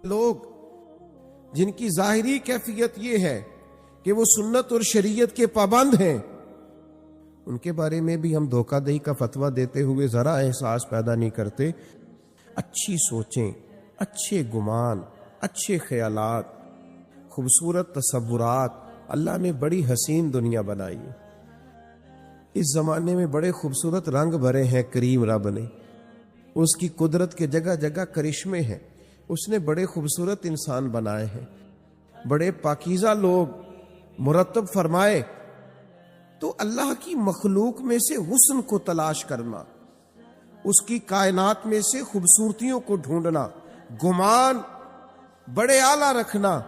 لوگ جن کی ظاہری کیفیت یہ ہے کہ وہ سنت اور شریعت کے پابند ہیں، ان کے بارے میں بھی ہم دھوکہ دہی کا فتویٰ دیتے ہوئے ذرا احساس پیدا نہیں کرتے۔ اچھی سوچیں، اچھے گمان، اچھے خیالات، خوبصورت تصورات، اللہ نے بڑی حسین دنیا بنائی ہے۔ اس زمانے میں بڑے خوبصورت رنگ بھرے ہیں کریم رب نے، اس کی قدرت کے جگہ جگہ کرشمے ہیں، اس نے بڑے خوبصورت انسان بنائے ہیں، بڑے پاکیزہ لوگ مرتب فرمائے۔ تو اللہ کی مخلوق میں سے حسن کو تلاش کرنا، اس کی کائنات میں سے خوبصورتیوں کو ڈھونڈنا، گمان بڑے اعلیٰ رکھنا،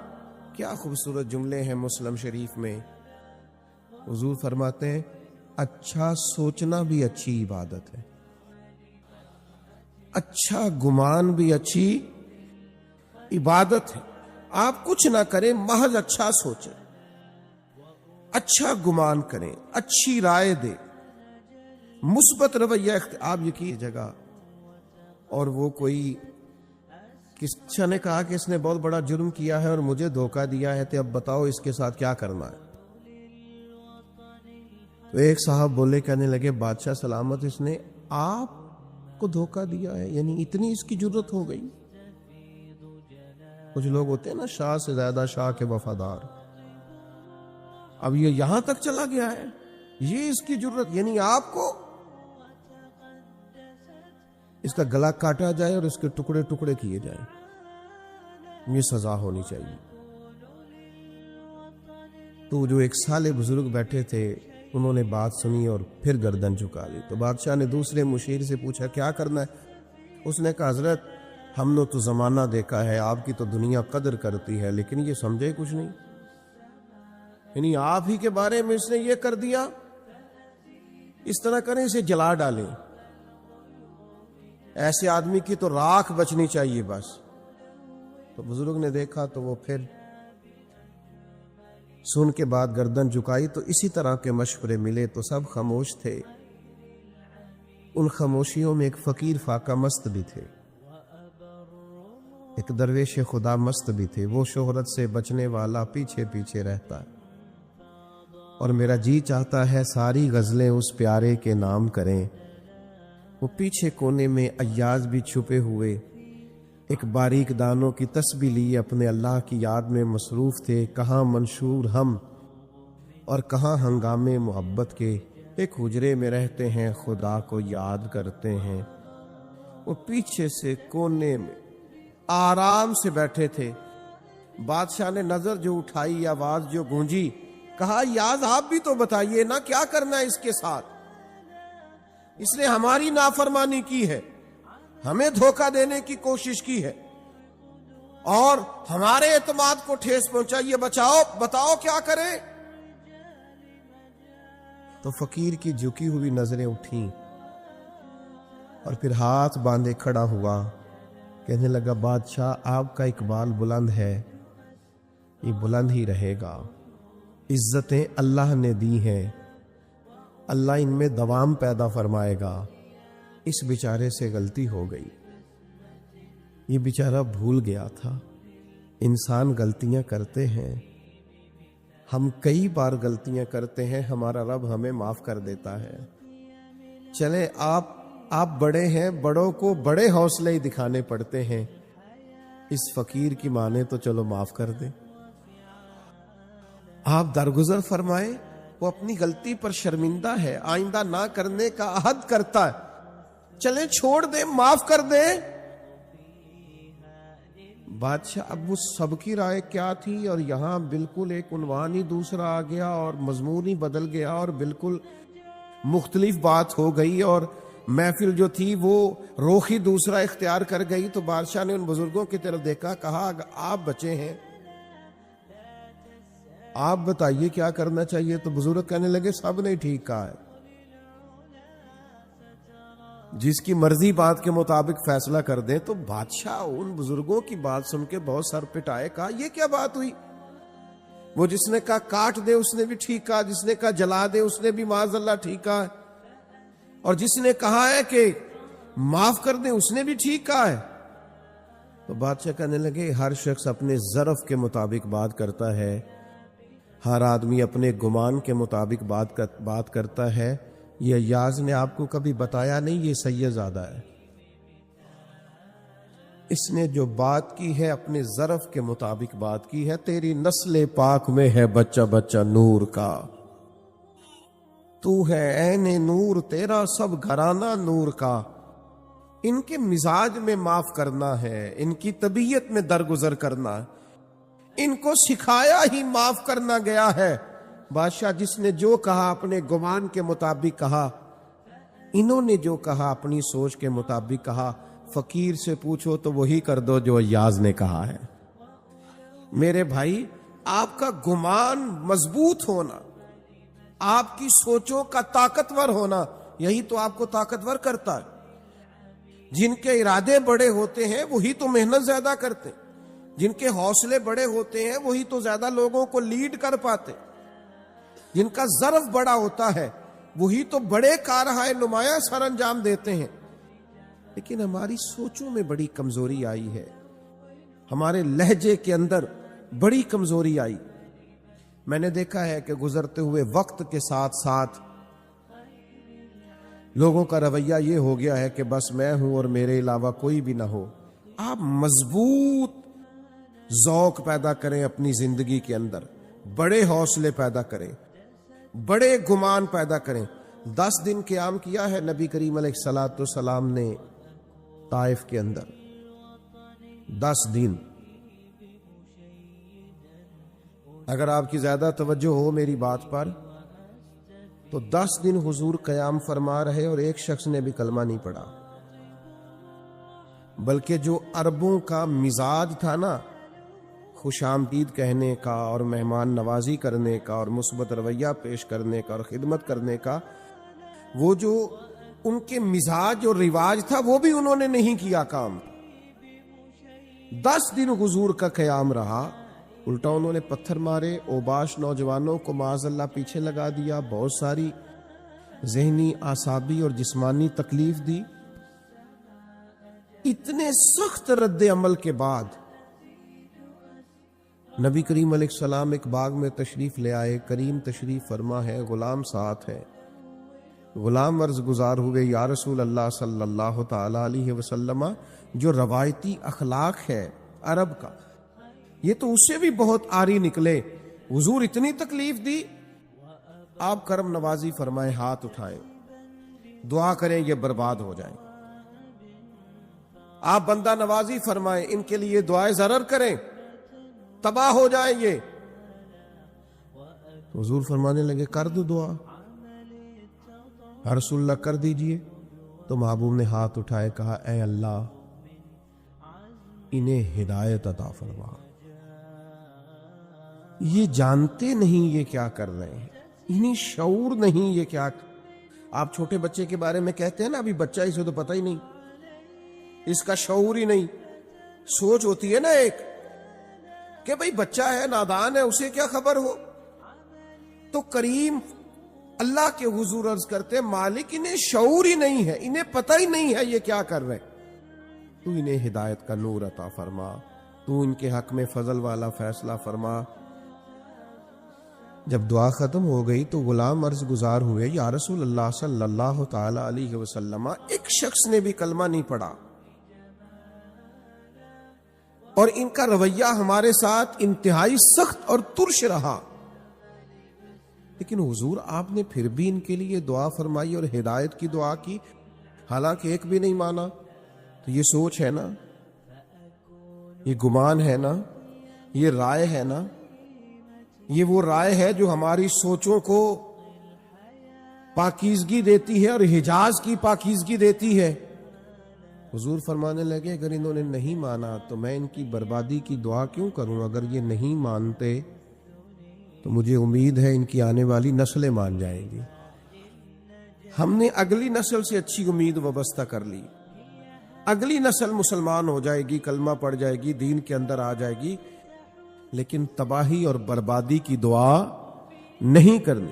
کیا خوبصورت جملے ہیں مسلم شریف میں۔ حضور فرماتے ہیں اچھا سوچنا بھی اچھی عبادت ہے، اچھا گمان بھی اچھی عبادت ہے۔ آپ کچھ نہ کریں، محض اچھا سوچیں، اچھا گمان کریں، اچھی رائے دیں، مثبت رویہ آپ یقین جگہ۔ اور وہ کوئی کسی نے کہا کہ اس نے بہت بڑا جرم کیا ہے اور مجھے دھوکہ دیا ہے، تو اب بتاؤ اس کے ساتھ کیا کرنا ہے۔ تو ایک صاحب بولے، کہنے لگے بادشاہ سلامت، اس نے آپ کو دھوکہ دیا ہے، یعنی اتنی اس کی جرت ہو گئی۔ کچھ لوگ ہوتے ہیں نا شاہ سے زیادہ شاہ کے وفادار، اب یہ یہاں تک چلا گیا ہے، یہ اس کی جرت، یعنی آپ کو اس کا گلا کاٹا جائے اور اس کے ٹکڑے ٹکڑے کیے جائیں، یہ سزا ہونی چاہیے۔ تو جو ایک سالے بزرگ بیٹھے تھے، انہوں نے بات سنی اور پھر گردن جھکا لی۔ تو بادشاہ نے دوسرے مشیر سے پوچھا کیا کرنا ہے؟ اس نے کہا حضرت ہم نے تو زمانہ دیکھا ہے، آپ کی تو دنیا قدر کرتی ہے، لیکن یہ سمجھے کچھ نہیں، یعنی آپ ہی کے بارے میں اس نے یہ کر دیا، اس طرح کریں اسے جلا ڈالیں، ایسے آدمی کی تو راکھ بچنی چاہیے بس۔ تو بزرگ نے دیکھا تو وہ پھر سن کے بعد گردن جھکائی۔ تو اسی طرح کے مشورے ملے تو سب خاموش تھے۔ ان خاموشیوں میں ایک فقیر فاقہ مست بھی تھے، ایک درویش خدا مست بھی تھے۔ وہ شہرت سے بچنے والا پیچھے پیچھے رہتا ہے، اور میرا جی چاہتا ہے ساری غزلیں اس پیارے کے نام کریں۔ وہ پیچھے کونے میں ایاز بھی چھپے ہوئے ایک باریک دانوں کی تسبیح لیے اپنے اللہ کی یاد میں مصروف تھے۔ کہاں منشور ہم اور کہاں ہنگامے محبت کے، ایک حجرے میں رہتے ہیں خدا کو یاد کرتے ہیں۔ وہ پیچھے سے کونے میں آرام سے بیٹھے تھے۔ بادشاہ نے نظر جو اٹھائی، آواز جو گونجی، کہا یاز آپ بھی تو بتائیے نا کیا کرنا ہے اس کے ساتھ، اس نے ہماری نافرمانی کی ہے، ہمیں دھوکہ دینے کی کوشش کی ہے اور ہمارے اعتماد کو ٹھیس پہنچائیے، بتاؤ کیا کریں۔ تو فقیر کی جھکی ہوئی نظریں اٹھیں اور پھر ہاتھ باندھے کھڑا ہوا، کہنے لگا بادشاہ آپ کا اقبال بلند ہے، یہ بلند ہی رہے گا، عزتیں اللہ نے دی ہیں، اللہ ان میں دوام پیدا فرمائے گا۔ اس بیچارے سے غلطی ہو گئی، یہ بیچارہ بھول گیا تھا۔ انسان غلطیاں کرتے ہیں، ہم کئی بار غلطیاں کرتے ہیں، ہمارا رب ہمیں معاف کر دیتا ہے۔ چلیں آپ بڑے ہیں، بڑوں کو بڑے حوصلے ہی دکھانے پڑتے ہیں، اس فقیر کی مانے تو چلو معاف کر دیں، آپ درگزر فرمائیں۔ وہ اپنی غلطی پر شرمندہ ہے، آئندہ نہ کرنے کا عہد کرتا ہے، چلیں چھوڑ دیں، معاف کر دیں۔ بادشاہ اب وہ سب کی رائے کیا تھی، اور یہاں بالکل ایک عنوان ہی دوسرا آ گیا اور مضمون ہی بدل گیا اور بالکل مختلف بات ہو گئی، اور محفل جو تھی وہ رخ ہی دوسرا اختیار کر گئی۔ تو بادشاہ نے ان بزرگوں کی طرف دیکھا، کہا آپ بچے ہیں، آپ بتائیے کیا کرنا چاہیے۔ تو بزرگ کہنے لگے سب نے ٹھیک کہا ہے، جس کی مرضی بات کے مطابق فیصلہ کر دیں۔ تو بادشاہ ان بزرگوں کی بات سن کے بہت سر پٹائے، کہا یہ کیا بات ہوئی؟ وہ جس نے کہا کاٹ دے اس نے بھی ٹھیک کہا، جس نے کہا جلا دے اس نے بھی معاذ اللہ ٹھیک کہا ہے، اور جس نے کہا ہے کہ معاف کر دیں اس نے بھی ٹھیک کہا ہے۔ تو بادشاہ کہنے لگے ہر شخص اپنے ظرف کے مطابق بات کرتا ہے، ہر آدمی اپنے گمان کے مطابق بات کرتا ہے، یہ ایاز نے آپ کو کبھی بتایا نہیں یہ سید زادہ ہے، اس نے جو بات کی ہے اپنے ظرف کے مطابق بات کی ہے، تیری نسل پاک میں ہے بچہ بچہ نور کا، تو ہے عین نور تیرا سب گھرانہ نور کا، ان کے مزاج میں معاف کرنا ہے، ان کی طبیعت میں درگزر کرنا ہے، ان کو سکھایا ہی معاف کرنا گیا ہے۔ بادشاہ جس نے جو کہا اپنے گمان کے مطابق کہا، انہوں نے جو کہا اپنی سوچ کے مطابق کہا، فقیر سے پوچھو تو وہی کر دو جو ایاز نے کہا ہے۔ میرے بھائی، آپ کا گمان مضبوط ہونا، آپ کی سوچوں کا طاقتور ہونا، یہی تو آپ کو طاقتور کرتا ہے۔ جن کے ارادے بڑے ہوتے ہیں وہی تو محنت زیادہ کرتے، جن کے حوصلے بڑے ہوتے ہیں وہی تو زیادہ لوگوں کو لیڈ کر پاتے، جن کا ظرف بڑا ہوتا ہے وہی تو بڑے کارہائے نمایاں سر انجام دیتے ہیں۔ لیکن ہماری سوچوں میں بڑی کمزوری آئی ہے، ہمارے لہجے کے اندر بڑی کمزوری آئی۔ میں نے دیکھا ہے کہ گزرتے ہوئے وقت کے ساتھ ساتھ لوگوں کا رویہ یہ ہو گیا ہے کہ بس میں ہوں اور میرے علاوہ کوئی بھی نہ ہو۔ آپ مضبوط ذوق پیدا کریں اپنی زندگی کے اندر، بڑے حوصلے پیدا کریں، بڑے گمان پیدا کریں۔ 10 دن قیام کیا ہے نبی کریم علیہ الصلوۃ والسلام نے طائف کے اندر، 10 دن۔ اگر آپ کی زیادہ توجہ ہو میری بات پر تو 10 دن حضور قیام فرما رہے اور ایک شخص نے بھی کلمہ نہیں پڑھا، بلکہ جو عربوں کا مزاج تھا نا، خوش آمدید کہنے کا اور مہمان نوازی کرنے کا اور مثبت رویہ پیش کرنے کا اور خدمت کرنے کا، وہ جو ان کے مزاج اور رواج تھا وہ بھی انہوں نے نہیں کیا کام۔ 10 دن حضور کا قیام رہا، الٹا انہوں نے پتھر مارے، اوباش نوجوانوں کو معاذ اللہ پیچھے لگا دیا، بہت ساری ذہنی، اعصابی اور جسمانی تکلیف دی۔ اتنے سخت رد عمل کے بعد نبی کریم علیہ السلام ایک باغ میں تشریف لے آئے، کریم تشریف فرما ہے، غلام ساتھ ہے۔ غلام عرض گزار ہوئے، یا رسول اللہ صلی اللہ تعالی علیہ وسلم، جو روایتی اخلاق ہے عرب کا یہ تو اس سے بھی بہت آری نکلے، حضور اتنی تکلیف دی، آپ کرم نوازی فرمائے، ہاتھ اٹھائے، دعا کریں یہ برباد ہو جائیں، آپ بندہ نوازی فرمائیں، ان کے لیے دعائے ضرر کریں، تباہ ہو جائیں یہ۔ حضور فرمانے لگے کر دو دعا، رسول اللہ کر دیجئے۔ تو محبوب نے ہاتھ اٹھائے، کہا اے اللہ انہیں ہدایت عطا فرما، یہ جانتے نہیں یہ کیا کر رہے ہیں، انہیں شعور نہیں یہ کیا۔ آپ چھوٹے بچے کے بارے میں کہتے ہیں نا، ابھی بچہ اسے تو پتہ ہی نہیں، اس کا شعور ہی نہیں، سوچ ہوتی ہے نا ایک کہ بھئی بچہ ہے، نادان ہے، اسے کیا خبر ہو۔ تو کریم اللہ کے حضور عرض کرتے، مالک انہیں شعور ہی نہیں ہے، انہیں پتہ ہی نہیں ہے یہ کیا کر رہے، تو انہیں ہدایت کا نور عطا فرما، تو ان کے حق میں فضل والا فیصلہ فرما۔ جب دعا ختم ہو گئی تو غلام عرض گزار ہوئے، یا رسول اللہ صلی اللہ تعالی علیہ وسلم، ایک شخص نے بھی کلمہ نہیں پڑھا اور ان کا رویہ ہمارے ساتھ انتہائی سخت اور ترش رہا، لیکن حضور آپ نے پھر بھی ان کے لیے دعا فرمائی اور ہدایت کی دعا کی، حالانکہ ایک بھی نہیں مانا۔ تو یہ سوچ ہے نا، یہ گمان ہے نا، یہ رائے ہے نا، یہ وہ رائے ہے جو ہماری سوچوں کو پاکیزگی دیتی ہے اور حجاز کی پاکیزگی دیتی ہے۔ حضور فرمانے لگے اگر انہوں نے نہیں مانا تو میں ان کی بربادی کی دعا کیوں کروں، اگر یہ نہیں مانتے تو مجھے امید ہے ان کی آنے والی نسلیں مان جائیں گی۔ ہم نے اگلی نسل سے اچھی امید وابستہ کر لی، اگلی نسل مسلمان ہو جائے گی، کلمہ پڑھ جائے گی، دین کے اندر آ جائے گی، لیکن تباہی اور بربادی کی دعا نہیں کرنی۔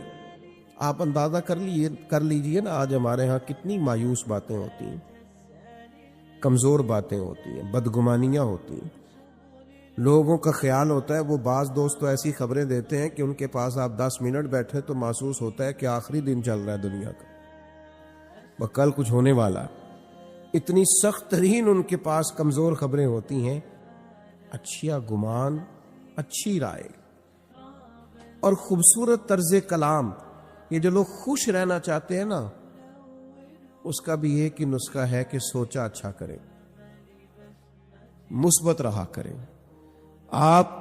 آپ اندازہ کر لیجئے نا آج ہمارے ہاں کتنی مایوس باتیں ہوتی ہیں، کمزور باتیں ہوتی ہیں، بدگمانیاں ہوتی ہیں، لوگوں کا خیال ہوتا ہے، وہ بعض دوست تو ایسی خبریں دیتے ہیں کہ ان کے پاس آپ 10 منٹ بیٹھے تو محسوس ہوتا ہے کہ آخری دن چل رہا ہے دنیا کا، وہ کل کچھ ہونے والا، اتنی سخت ترین ان کے پاس کمزور خبریں ہوتی ہیں۔ اچھا گمان، اچھی رائے اور خوبصورت طرز کلام، یہ جو لوگ خوش رہنا چاہتے ہیں نا، اس کا بھی ایک ہی نسخہ ہے کہ سوچا اچھا کریں، مثبت رہا کریں۔ آپ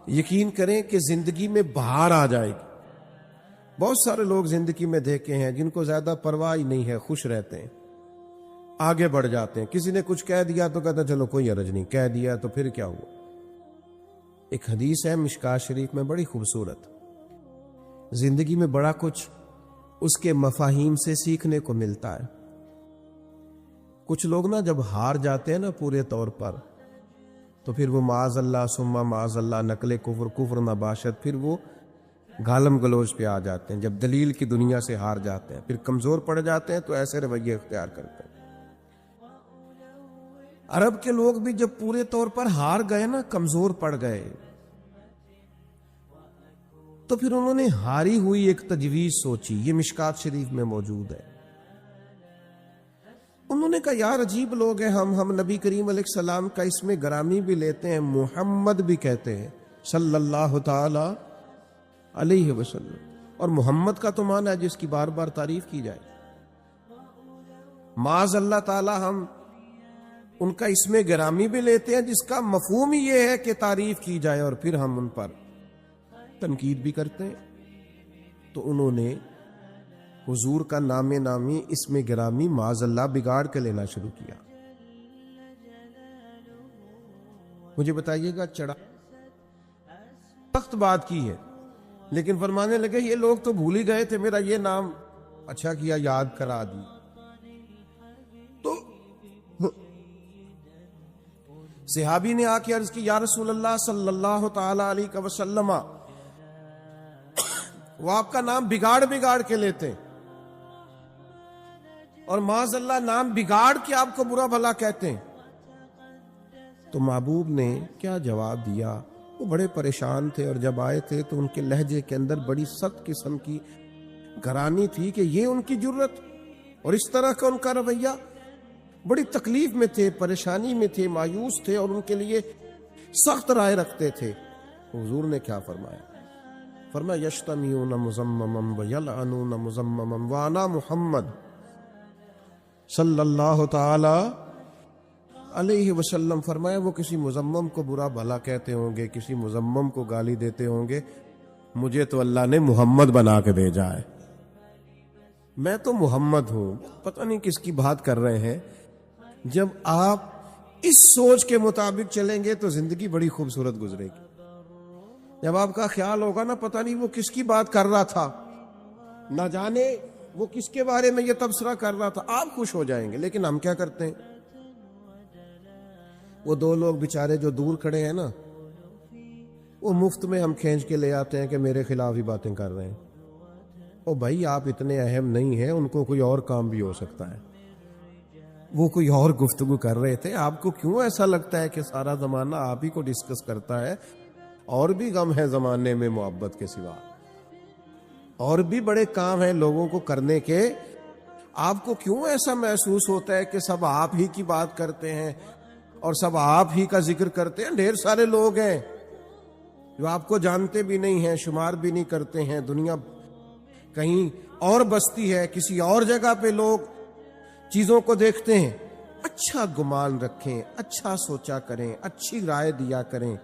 یقین کریں کہ زندگی میں بہار آ جائے گی۔ بہت سارے لوگ زندگی میں دیکھے ہیں جن کو زیادہ پرواہ ہی نہیں ہے، خوش رہتے ہیں، آگے بڑھ جاتے ہیں، کسی نے کچھ کہہ دیا تو کہتے ہیں چلو کوئی حرج نہیں، کہہ دیا تو پھر کیا ہوا۔ ایک حدیث ہے مشکاۃ شریف میں بڑی خوبصورت، زندگی میں بڑا کچھ اس کے مفاہیم سے سیکھنے کو ملتا ہے۔ کچھ لوگ نا جب ہار جاتے ہیں نا پورے طور پر، تو پھر وہ معاذ اللہ ثم معاذ اللہ نقل کفر نباشت، پھر وہ گالم گلوچ پہ آ جاتے ہیں۔ جب دلیل کی دنیا سے ہار جاتے ہیں، پھر کمزور پڑ جاتے ہیں تو ایسے رویے اختیار کرتے ہیں۔ عرب کے لوگ بھی جب پورے طور پر ہار گئے نا، کمزور پڑ گئے، تو پھر انہوں نے ہاری ہوئی ایک تجویز سوچی، یہ مشکاۃ شریف میں موجود ہے۔ انہوں نے کہا یار عجیب لوگ ہیں، ہم نبی کریم علیہ السلام کا اسم گرامی بھی لیتے ہیں، محمد بھی کہتے ہیں صلی اللہ تعالی علیہ وسلم، اور محمد کا تو معنی ہے جس کی بار بار تعریف کی جائے۔ معاذ اللہ تعالی ہم ان کا اسم گرامی بھی لیتے ہیں جس کا مفہوم ہی یہ ہے کہ تعریف کی جائے، اور پھر ہم ان پر تنقید بھی کرتے ہیں۔ تو انہوں نے حضور کا نام نامی اسم گرامی معاذ اللہ بگاڑ کے لینا شروع کیا۔ مجھے بتائیے گا، چڑھا سخت بات کی ہے، لیکن فرمانے لگے یہ لوگ تو بھول ہی گئے تھے، میرا یہ نام اچھا کیا یاد کرا دی۔ تو صحابی نے آ کے عرض کی یا رسول اللہ صلی اللہ تعالی علیہ وسلم، وہ آپ کا نام بگاڑ کے لیتے ہیں، اور معاذ اللہ نام بگاڑ کے آپ کو برا بھلا کہتے ہیں۔ تو محبوب نے کیا جواب دیا؟ وہ بڑے پریشان تھے، اور جب آئے تھے تو ان کے لہجے کے اندر بڑی سخت قسم کی گرانی تھی کہ یہ ان کی جرت اور اس طرح کا ان کا رویہ۔ بڑی تکلیف میں تھے، پریشانی میں تھے، مایوس تھے، اور ان کے لیے سخت رائے رکھتے تھے۔ حضور نے کیا فرمایا؟ فرمایا یشتمیون مزمما ویلعنون مزمما وانا محمد صلی اللہ تعالی علیہ وسلم۔ فرمایا وہ کسی مزمم کو برا بھلا کہتے ہوں گے، کسی مزمم کو گالی دیتے ہوں گے، مجھے تو اللہ نے محمد بنا کے بھیجا ہے، میں تو محمد ہوں۔ پتہ نہیں کس کی بات کر رہے ہیں۔ جب آپ اس سوچ کے مطابق چلیں گے تو زندگی بڑی خوبصورت گزرے گی۔ جب آپ کا خیال ہوگا نا پتہ نہیں وہ کس کی بات کر رہا تھا، نہ جانے وہ کس کے بارے میں یہ تبصرہ کر رہا تھا، آپ خوش ہو جائیں گے۔ لیکن ہم کیا کرتے ہیں؟ وہ دو لوگ بیچارے جو دور کھڑے ہیں نا، وہ مفت میں ہم کھینچ کے لے آتے ہیں کہ میرے خلاف ہی باتیں کر رہے ہیں۔ او بھائی آپ اتنے اہم نہیں ہیں، ان کو کوئی اور کام بھی ہو سکتا ہے، وہ کوئی اور گفتگو کر رہے تھے۔ آپ کو کیوں ایسا لگتا ہے کہ سارا زمانہ آپ ہی کو ڈسکس کرتا ہے؟ اور بھی غم ہے زمانے میں محبت کے سوا، اور بھی بڑے کام ہیں لوگوں کو کرنے کے۔ آپ کو کیوں ایسا محسوس ہوتا ہے کہ سب آپ ہی کی بات کرتے ہیں اور سب آپ ہی کا ذکر کرتے ہیں؟ ڈھیر سارے لوگ ہیں جو آپ کو جانتے بھی نہیں ہیں، شمار بھی نہیں کرتے ہیں۔ دنیا کہیں اور بستی ہے، کسی اور جگہ پہ لوگ چیزوں کو دیکھتے ہیں۔ اچھا گمان رکھیں، اچھا سوچا کریں، اچھی رائے دیا کریں،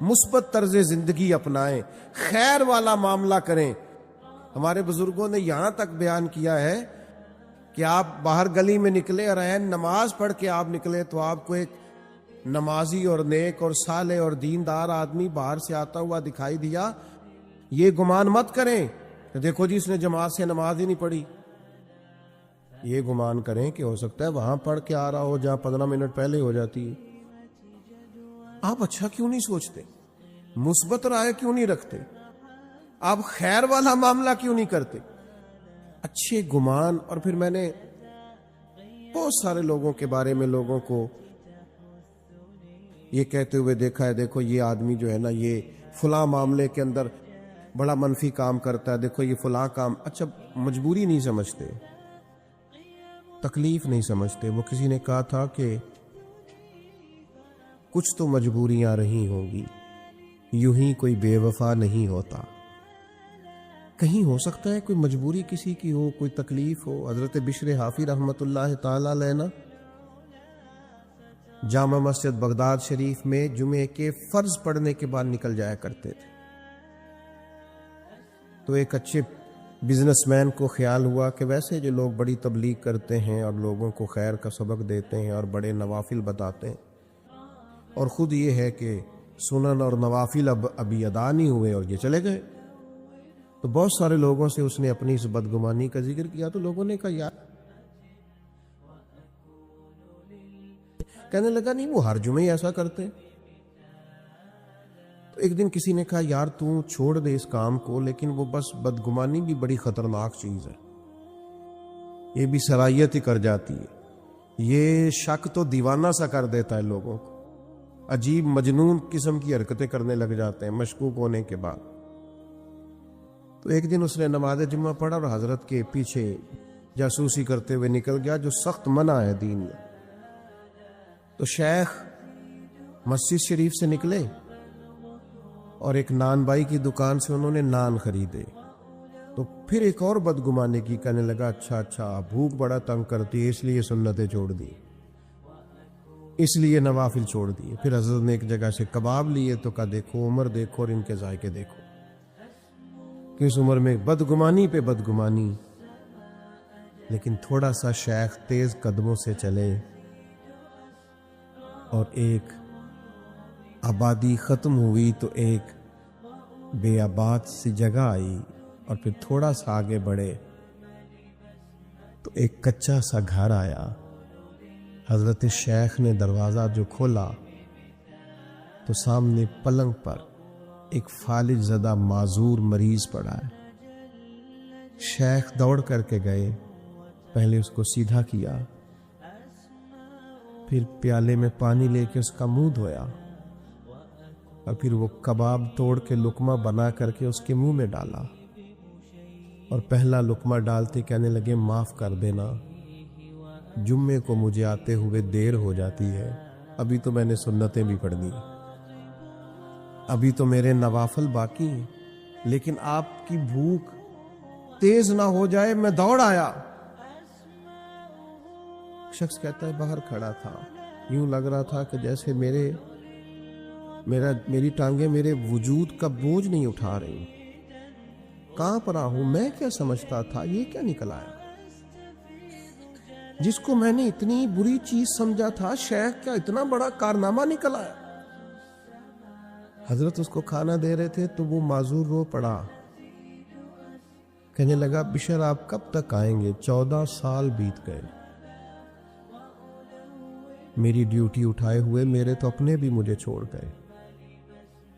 مثبت طرز زندگی اپنائیں، خیر والا معاملہ کریں۔ ہمارے بزرگوں نے یہاں تک بیان کیا ہے کہ آپ باہر گلی میں نکلے اور نماز پڑھ کے آپ نکلے تو آپ کو ایک نمازی اور نیک اور صالح اور دیندار آدمی باہر سے آتا ہوا دکھائی دیا، یہ گمان مت کریں کہ دیکھو جی اس نے جماعت سے نماز ہی نہیں پڑھی۔ یہ گمان کریں کہ ہو سکتا ہے وہاں پڑھ کے آ رہا ہو جہاں 15 منٹ پہلے ہو جاتی ہے۔ آپ اچھا کیوں نہیں سوچتے؟ مثبت رائے کیوں نہیں رکھتے؟ آپ خیر والا معاملہ کیوں نہیں کرتے؟ اچھے گمان۔ اور پھر میں نے بہت سارے لوگوں کے بارے میں لوگوں کو یہ کہتے ہوئے دیکھا ہے، دیکھو یہ آدمی جو ہے نا یہ فلاں معاملے کے اندر بڑا منفی کام کرتا ہے، دیکھو یہ فلاں کام. اچھا مجبوری نہیں سمجھتے، تکلیف نہیں سمجھتے. وہ کسی نے کہا تھا کہ کچھ تو مجبوریاں رہی ہوں گی، یوں ہی کوئی بے وفا نہیں ہوتا. کہیں ہو سکتا ہے کوئی مجبوری کسی کی ہو، کوئی تکلیف ہو. حضرت بشر حافی رحمۃ اللہ تعالی علیہ نا جامع مسجد بغداد شریف میں جمعے کے فرض پڑھنے کے بعد نکل جایا کرتے تھے. تو ایک اچھے بزنس مین کو خیال ہوا کہ ویسے جو لوگ بڑی تبلیغ کرتے ہیں اور لوگوں کو خیر کا سبق دیتے ہیں اور بڑے نوافل بتاتے ہیں، اور خود یہ ہے کہ سنن اور نوافل ابھی ادا نہیں ہوئے اور یہ چلے گئے. تو بہت سارے لوگوں سے اس نے اپنی اس بدگمانی کا ذکر کیا. تو لوگوں نے کہا یار، کہنے لگا نہیں وہ ہر جمعے ایسا کرتے. تو ایک دن کسی نے کہا یار تو چھوڑ دے اس کام کو، لیکن وہ بس بدگمانی بھی بڑی خطرناک چیز ہے، یہ بھی صلاحیت ہی کر جاتی ہے. یہ شک تو دیوانہ سا کر دیتا ہے لوگوں کو، عجیب مجنون قسم کی حرکتیں کرنے لگ جاتے ہیں مشکوک ہونے کے بعد. تو ایک دن اس نے نماز جمعہ پڑھا اور حضرت کے پیچھے جاسوسی کرتے ہوئے نکل گیا، جو سخت منع ہے دین میں. تو شیخ مسجد شریف سے نکلے اور ایک نان بائی کی دکان سے انہوں نے نان خریدے. تو پھر ایک اور بدگمانے کی، کہنے لگا اچھا بھوک بڑا تنگ کرتی ہے اس لیے سنتیں چھوڑ دی، اس لیے نوافل چھوڑ دیے. پھر حضرت نے ایک جگہ سے کباب لیے تو کہا دیکھو عمر دیکھو اور ان کے ذائقے دیکھو، کہ اس عمر میں بدگمانی پہ بدگمانی. لیکن تھوڑا سا شیخ تیز قدموں سے چلے اور ایک آبادی ختم ہوئی تو ایک بے آباد سی جگہ آئی، اور پھر تھوڑا سا آگے بڑھے تو ایک کچا سا گھر آیا. حضرت شیخ نے دروازہ جو کھولا تو سامنے پلنگ پر ایک فالج زدہ معذور مریض پڑا ہے. شیخ دوڑ کر کے گئے، پہلے اس کو سیدھا کیا، پھر پیالے میں پانی لے کے اس کا منہ دھویا، اور پھر وہ کباب توڑ کے لقمہ بنا کر کے اس کے منہ میں ڈالا. اور پہلا لقمہ ڈالتے کہنے لگے معاف کر دینا، جمعے کو مجھے آتے ہوئے دیر ہو جاتی ہے، ابھی تو میں نے سنتیں بھی پڑھنی، ابھی تو میرے نوافل باقی ہیں، لیکن آپ کی بھوک تیز نہ ہو جائے میں دوڑ آیا. شخص کہتا ہے باہر کھڑا تھا، یوں لگ رہا تھا کہ جیسے میری ٹانگیں میرے وجود کا بوجھ نہیں اٹھا رہی. کہاں پر ہوں میں، کیا سمجھتا تھا، یہ کیا نکل آیا؟ جس کو میں نے اتنی بری چیز سمجھا تھا، شیخ کیا اتنا بڑا کارنامہ نکل آیا. حضرت اس کو کھانا دے رہے تھے تو وہ معذور رو پڑا، کہنے لگا بشر آپ کب تک آئیں گے؟ 14 سال بیت گئے، میری ڈیوٹی اٹھائے ہوئے، میرے تو اپنے بھی مجھے چھوڑ گئے.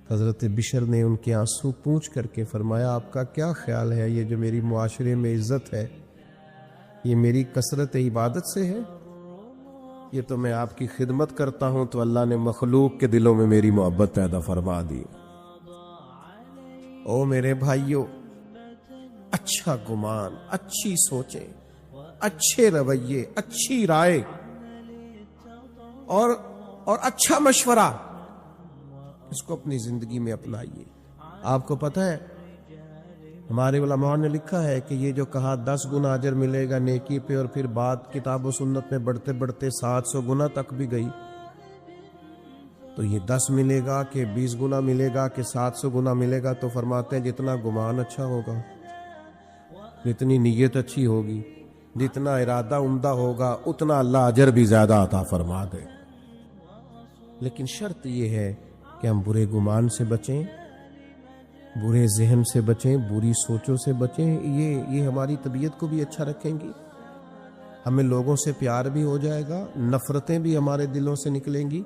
حضرت بشر نے ان کے آنسو پوچھ کر کے فرمایا آپ کا کیا خیال ہے، یہ جو میری معاشرے میں عزت ہے یہ میری کثرت عبادت سے ہے؟ یہ تو میں آپ کی خدمت کرتا ہوں تو اللہ نے مخلوق کے دلوں میں میری محبت پیدا فرما دی. او میرے بھائیوں، اچھا گمان، اچھی سوچیں، اچھے رویے، اچھی رائے اور اچھا مشورہ، اس کو اپنی زندگی میں اپنائیے. آپ کو پتہ ہے ہمارے علماء نے لکھا ہے کہ یہ جو کہا 10 گنا اجر ملے گا نیکی پہ، اور پھر بات کتاب و سنت میں بڑھتے بڑھتے 700 گنا تک بھی گئی، تو یہ 10 ملے گا کہ 20 گنا ملے گا کہ 700 گنا ملے گا؟ تو فرماتے ہیں جتنا گمان اچھا ہوگا، جتنی نیت اچھی ہوگی، جتنا ارادہ عمدہ ہوگا، اتنا اللہ اجر بھی زیادہ عطا فرما دے. لیکن شرط یہ ہے کہ ہم برے گمان سے بچیں، برے ذہن سے بچیں، بری سوچوں سے بچیں. یہ ہماری طبیعت کو بھی اچھا رکھیں گی، ہمیں لوگوں سے پیار بھی ہو جائے گا، نفرتیں بھی ہمارے دلوں سے نکلیں گی،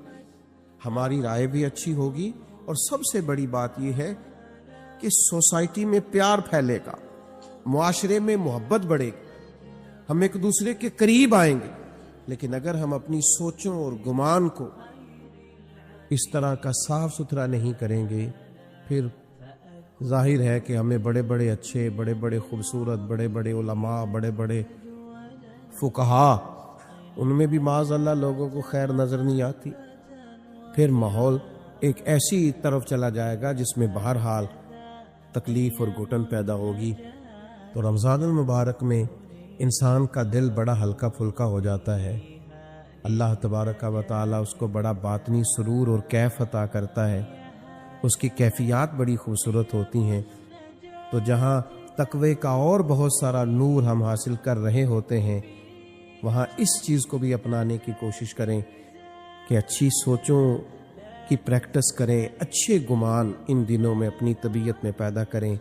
ہماری رائے بھی اچھی ہوگی، اور سب سے بڑی بات یہ ہے کہ سوسائٹی میں پیار پھیلے گا، معاشرے میں محبت بڑھے گی، ہم ایک دوسرے کے قریب آئیں گے. لیکن اگر ہم اپنی سوچوں اور گمان کو اس طرح کا صاف ستھرا نہیں کریں گے، پھر ظاہر ہے کہ ہمیں بڑے بڑے اچھے، بڑے بڑے خوبصورت، بڑے بڑے علماء، بڑے بڑے فقہا، ان میں بھی معاذ اللہ لوگوں کو خیر نظر نہیں آتی۔ پھر ماحول ایک ایسی طرف چلا جائے گا جس میں بہرحال تکلیف اور گھٹن پیدا ہوگی۔ تو رمضان المبارک میں انسان کا دل بڑا ہلکا پھلکا ہو جاتا ہے، اللہ تبارک و تعالیٰ اس کو بڑا باطنی سرور اور کیف عطا کرتا ہے، اس کی کیفیات بڑی خوبصورت ہوتی ہیں۔ تو جہاں تقوی کا اور بہت سارا نور ہم حاصل کر رہے ہوتے ہیں، وہاں اس چیز کو بھی اپنانے کی کوشش کریں کہ اچھی سوچوں کی پریکٹس کریں، اچھے گمان ان دنوں میں اپنی طبیعت میں پیدا کریں،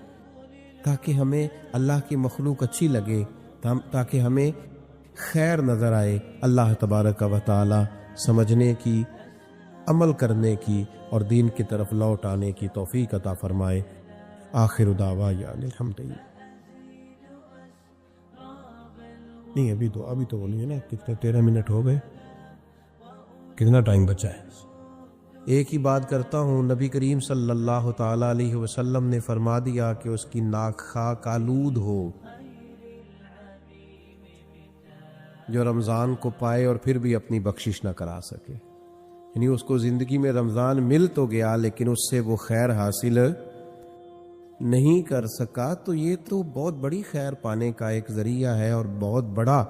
تاکہ ہمیں اللہ کی مخلوق اچھی لگے، تاکہ ہمیں خیر نظر آئے۔ اللہ تبارک و تعالی سمجھنے کی، عمل کرنے کی اور دین کی طرف لوٹ آنے کی توفیق عطا فرمائے۔ آخر دعوانا الحمدللہ۔ نہیں ابھی تو بولیے نا، کتنے 13 منٹ ہو گئے، کتنا ٹائم بچا ہے؟ ایک ہی بات کرتا ہوں، نبی کریم صلی اللہ تعالی علیہ وسلم نے فرما دیا کہ اس کی ناک خاک آلود ہو، جو رمضان کو پائے اور پھر بھی اپنی بخشش نہ کرا سکے، یعنی اس کو زندگی میں رمضان مل تو گیا لیکن اس سے وہ خیر حاصل نہیں کر سکا، تو یہ تو بہت بڑی خیر پانے کا ایک ذریعہ ہے اور بہت بڑا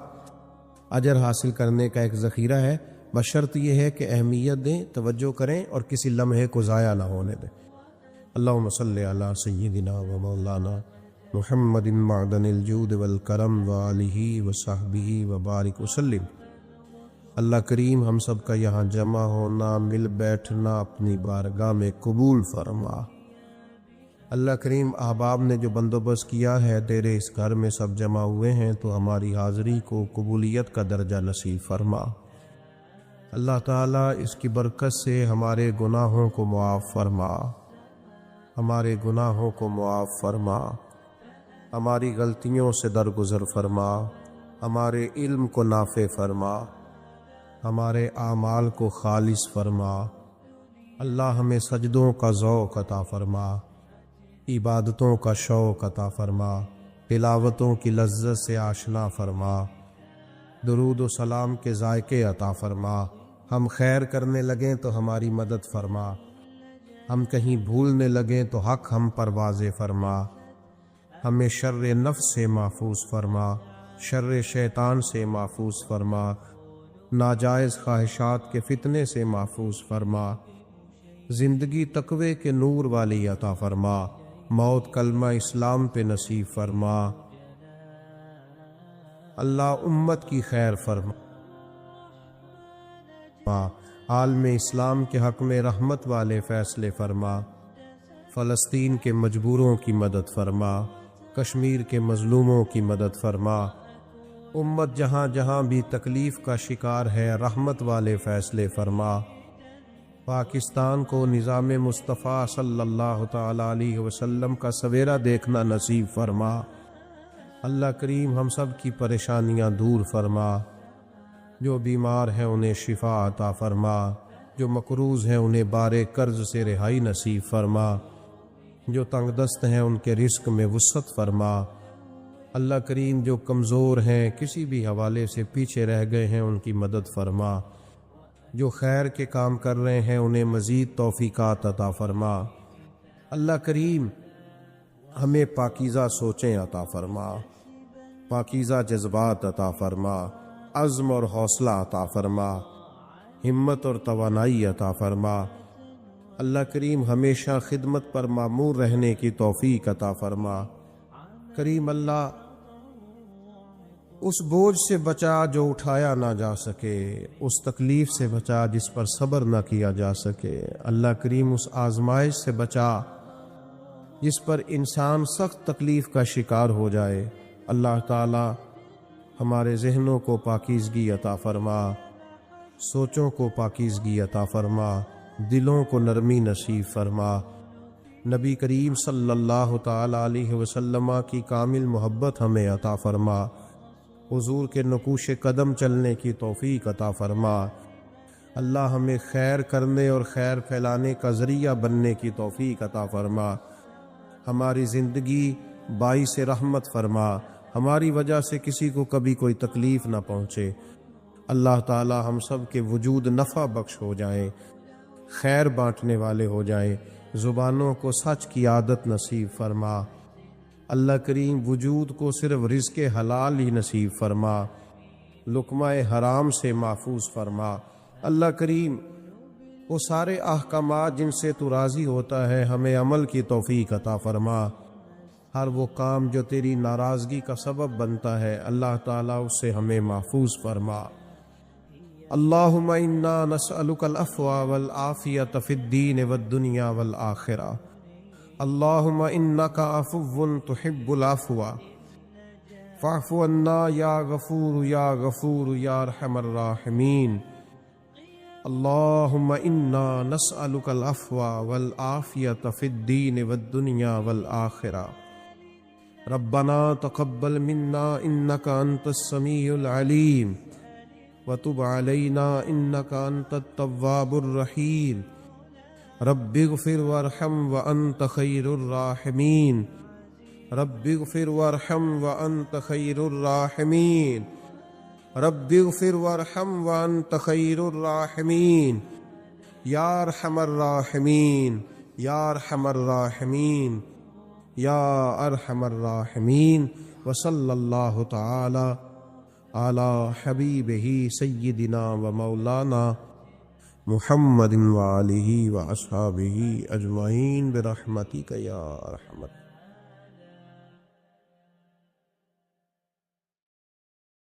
اجر حاصل کرنے کا ایک ذخیرہ ہے، بشرط یہ ہے کہ اہمیت دیں، توجہ کریں اور کسی لمحے کو ضائع نہ ہونے دیں۔ اللہم صلی علی سیدنا و مولانا محمد معدن الجود والکرم وآلہ وصحبہ وبارک وسلم۔ اللہ کریم ہم سب کا یہاں جمع ہونا، مل بیٹھنا اپنی بارگاہ میں قبول فرما۔ اللہ کریم احباب نے جو بندوبست کیا ہے، تیرے اس گھر میں سب جمع ہوئے ہیں، تو ہماری حاضری کو قبولیت کا درجہ نصیب فرما۔ اللہ تعالیٰ اس کی برکت سے ہمارے گناہوں کو معاف فرما، ہمارے گناہوں کو معاف فرما، ہماری غلطیوں سے درگزر فرما، ہمارے علم کو نافع فرما، ہمارے اعمال کو خالص فرما۔ اللہ ہمیں سجدوں کا ذوق عطا فرما، عبادتوں کا شوق عطا فرما، تلاوتوں کی لذت سے آشنا فرما، درود و سلام کے ذائقے عطا فرما۔ ہم خیر کرنے لگیں تو ہماری مدد فرما، ہم کہیں بھولنے لگیں تو حق ہم پر واضح فرما، ہمیں شر نفس سے محفوظ فرما، شر شیطان سے محفوظ فرما، ناجائز خواہشات کے فتنے سے محفوظ فرما، زندگی تقوی کے نور والی عطا فرما، موت کلمہ اسلام پہ نصیب فرما۔ اللہ امت کی خیر فرما، عالم اسلام کے حق میں رحمت والے فیصلے فرما، فلسطین کے مجبوروں کی مدد فرما، کشمیر کے مظلوموں کی مدد فرما، امت جہاں جہاں بھی تکلیف کا شکار ہے رحمت والے فیصلے فرما، پاکستان کو نظام مصطفیٰ صلی اللہ تعالی علیہ وسلم کا سویرا دیکھنا نصیب فرما۔ اللہ کریم ہم سب کی پریشانیاں دور فرما، جو بیمار ہیں انہیں شفا عطا فرما، جو مقروض ہیں انہیں بارے قرض سے رہائی نصیب فرما، جو تنگ دست ہیں ان کے رزق میں وسعت فرما۔ اللہ کریم جو کمزور ہیں، کسی بھی حوالے سے پیچھے رہ گئے ہیں، ان کی مدد فرما، جو خیر کے کام کر رہے ہیں انہیں مزید توفیقات عطا فرما۔ اللہ کریم ہمیں پاکیزہ سوچیں عطا فرما، پاکیزہ جذبات عطا فرما، عزم اور حوصلہ عطا فرما، ہمت اور توانائی عطا فرما۔ اللہ کریم ہمیشہ خدمت پر معمور رہنے کی توفیق عطا فرما۔ کریم اللہ اس بوجھ سے بچا جو اٹھایا نہ جا سکے، اس تکلیف سے بچا جس پر صبر نہ کیا جا سکے۔ اللہ کریم اس آزمائش سے بچا جس پر انسان سخت تکلیف کا شکار ہو جائے۔ اللہ تعالی ہمارے ذہنوں کو پاکیزگی عطا فرما، سوچوں کو پاکیزگی عطا فرما، دلوں کو نرمی نصیب فرما۔ نبی کریم صلی اللہ تعالی علیہ وسلم کی کامل محبت ہمیں عطا فرما۔ حضور کے نقوش قدم چلنے کی توفیق عطا فرما۔ اللہ ہمیں خیر کرنے اور خیر پھیلانے کا ذریعہ بننے کی توفیق عطا فرما۔ ہماری زندگی باعث رحمت فرما، ہماری وجہ سے کسی کو کبھی کوئی تکلیف نہ پہنچے۔ اللہ تعالی ہم سب کے وجود نفع بخش ہو جائیں، خیر بانٹنے والے ہو جائیں، زبانوں کو سچ کی عادت نصیب فرما۔ اللہ کریم وجود کو صرف رزق حلال ہی نصیب فرما، لقمہ حرام سے محفوظ فرما۔ اللہ کریم وہ سارے احکامات جن سے تو راضی ہوتا ہے ہمیں عمل کی توفیق عطا فرما۔ ہر وہ کام جو تیری ناراضگی کا سبب بنتا ہے اللہ تعالیٰ اس سے ہمیں محفوظ فرما۔ اللہم انا نسألک العفو والعافیۃ فی الدین والدنیا والآخرہ۔ اللہم انک عفو تحب العفو فاعف عنا یا غفور یا غفور یا ارحم الراحمین۔ اللہم انا نسألک العفو والعافیۃ فی الدین والدنیا والآخرہ۔ ربنا تقبل منا انک انت السمیع العلیم وتب علینا انک انت التواب الرحیم۔ رب اغفر وارحم وانت خیر الراحمین۔ رب اغفر وارحم وانت خیر الراحمین۔ رب اغفر وارحم وانت خیر الراحمین۔ یا ارحم الراحمین یا ارحم الراحمین یا ارحم الراحمین۔ وصلی اللہ تعالی علی حبیبہ سیدنا و مولانا محمد وآلہ واصحابہ اجمعین برحمتک یا ارحم الراحمین۔